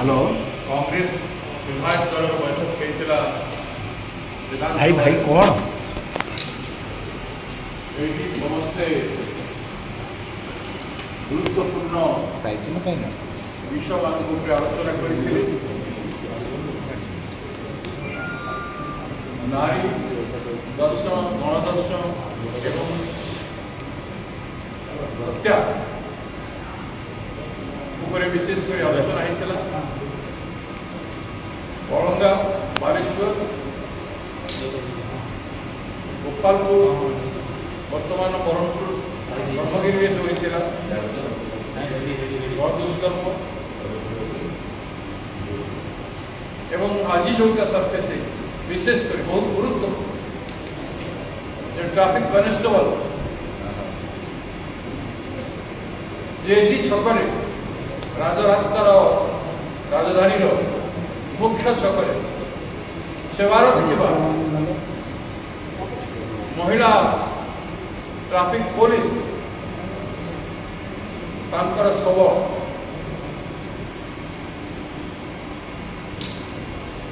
hello Congress विधायक दल बैठक होता भाई भाई कौन ये समस्ते गुरुत्वपूर्ण विषय मान आलोचना करते नारी दर्शन गणदर्शन एवं हत्या उपरे विशेषकर आलोचना होता बरंगा बालेश्वर गोपालपुर वर्तमान बरहमपुर ब्रह्मगिरी जो होता दुष्कर्म एवं आज जोटा सरफेस विशेषकर बहुत गुरुत्वपूर्ण ट्रैफिक कनेस्टेबल जेजी छकरे राजरास्तार राजधानी मुख्य छकरे सेवारत थिबा महिला ट्रैफिक पुलिस तांकर शव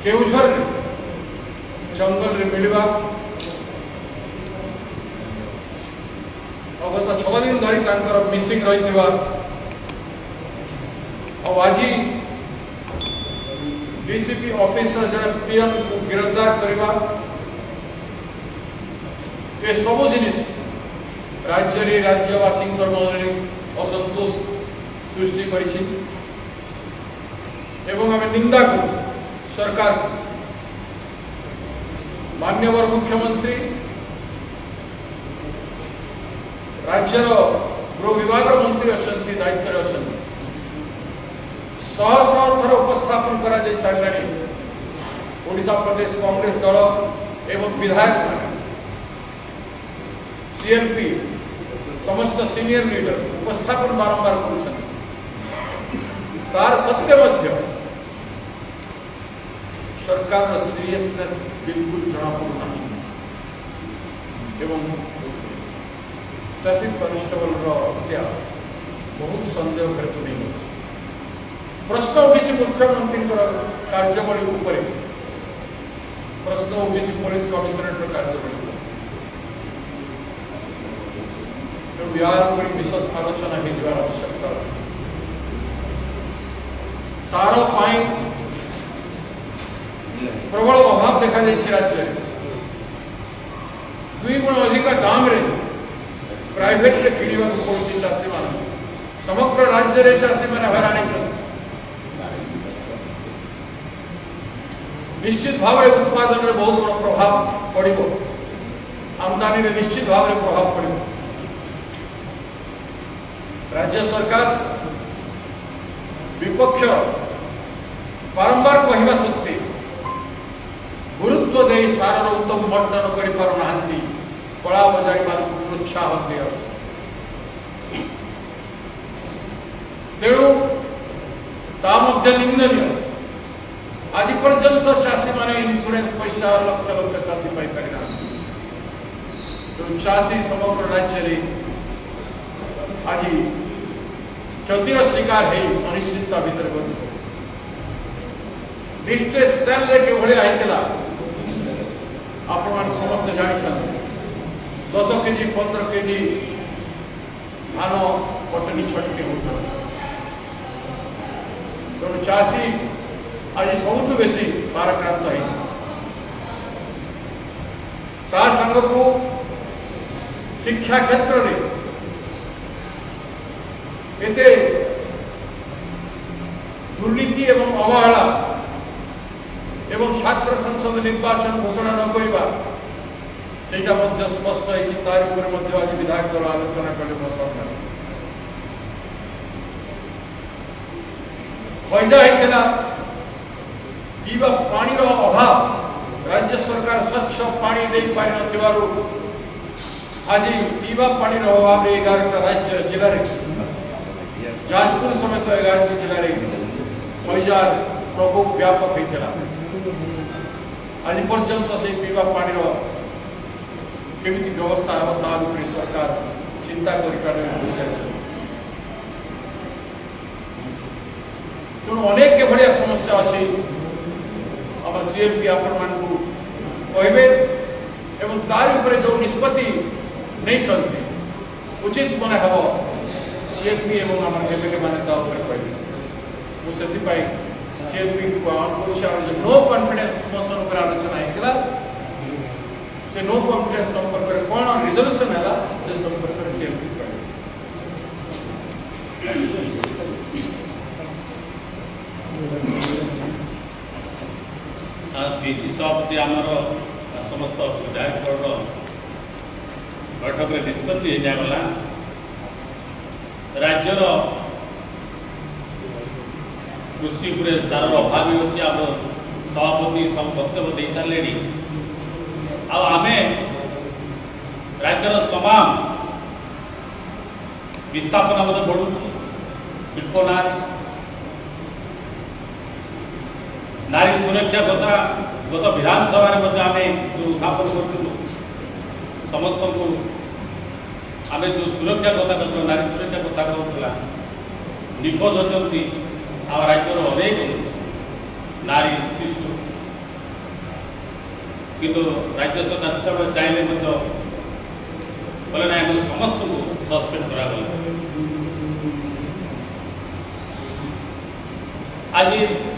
केउझर जंगल रे मिलवा गत 6 दिन धरी तांकर मिसिंग रही आज डीसीपी ऑफिसर जन पीएम को गिरफ्तार करवा ये सब जिनिस राज्य राज्यवासी मन असंतोष सृष्टि करिछि एवं आम निंदा कर सरकार मान्यवर मुख्यमंत्री राज्यर गृह विभाग मंत्री अच्छा दायित्व अच्छा शह शह थर उपस्थापन करा सारे ओडिशा प्रदेश कांग्रेस दल एवं विधायक मान सीएमपी समस्त सीनियर लीडर उपस्थापन बारंबार कर तार सत्य मध्य सरकार सीरियसनेस बिल्कुल जना पड़ना एवं ट्रैफिक कनेस्टेबल हत्या बहुत सन्देह कर प्रश्न उठी मुख्यमंत्री कार्यवली प्रश्न उठी पुलिस कमिशनरेट कार्यवली तेणु विशद आलोचना हो आवश्यकता अच्छी सार प्रबल अभाव देखा राज्य 2 गुण अधिक दाम रे प्राइवेट रे किणवा पड़ुछि चाषी मान समग्र राज्य रे चाषी मैंने हैरान निश्चित भाव में उत्पादन में बहुत बड़ा प्रभाव पड़ो आमदानी में निश्चित भाव में प्रभाव पड़ो राज्य सरकार विपक्ष बारंबार कहवा सत्वे गुरुत्व दे सार उत्तम वर्णन कर कला बजारी प्रोत्साहन दिया तेणु निम्न आज पर्यंत चाषी माने इन्शुरेंस पैसा लक्ष लक्ष चाषी पाई पारिना चाषी समग्र राज्य रे आज क्षतिर शिकार है अनिश्चितता भितर गति डिस्ट्रेस सेल रे के भले आइतला आपण मान समस्त जानि छन 10 केजी 15 केजी धान कटनी छटके होता तेणु चाषी आज सबुठ बेसी भारक्रांत है संग को शिक्षा क्षेत्र में एते दुर्नीति एवं अवहेला एवं छात्र संसद निर्वाचन घोषणा न करवा सेटा मध्य स्पष्ट है तार ऊपर आज विधायक दल आलोचना कले मो सामने पैसा होता पीवा पानी अभाव राज्य सरकार स्वच्छ पानी दे पारि नथिबारु आज पीवा पानी अभाव 11टा राज्य जिले में जाजपुर समेत 11टी जिले में पैसा प्रकोप व्यापक होता आज पर्यंत से पीवा पानी केमिति व्यवस्था हम तार सरकार चिंता कर तेणु अनेक भाया समस्या अच्छी आम सीएमपी आपण मानू कहे एवं तार उपरे जो निष्पत्ति नहीं उचित मन हम सीएमपी एवं आम एमएलए मैंने कहे मुझे सीएमपी को आह्वान करुँ नो कॉन्फिडेंस मोशन पर आलोचना होता से नो कॉन्फिडेंस संपर्क में कौन रिजोल्यूशन है से संपर्क में सीएमपी डीसी सभापति आमर समस्त विधायक बैठक में निष्पत्ति होगा राज्यर कृषि पूरे सार अभाव अच्छी आम सभापति सब वक्तव्य दे सारे आम राज्यर तमाम विस्थापना बढ़ू शिल्प नारी सुरक्षा कथा गत विधानसभा आम जो उत्थापन करूँ समस्त को आम जो सुरक्षा कथा कहूँ नारी सुरक्षा कथा कहूला निखोज होती आम राज्यर अनेक नारी शिशु किंतु राज्य सरकार से चाहिए बोले ना समस्त को सस्पेंड करागला आज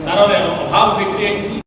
सारे अभाव बिक्री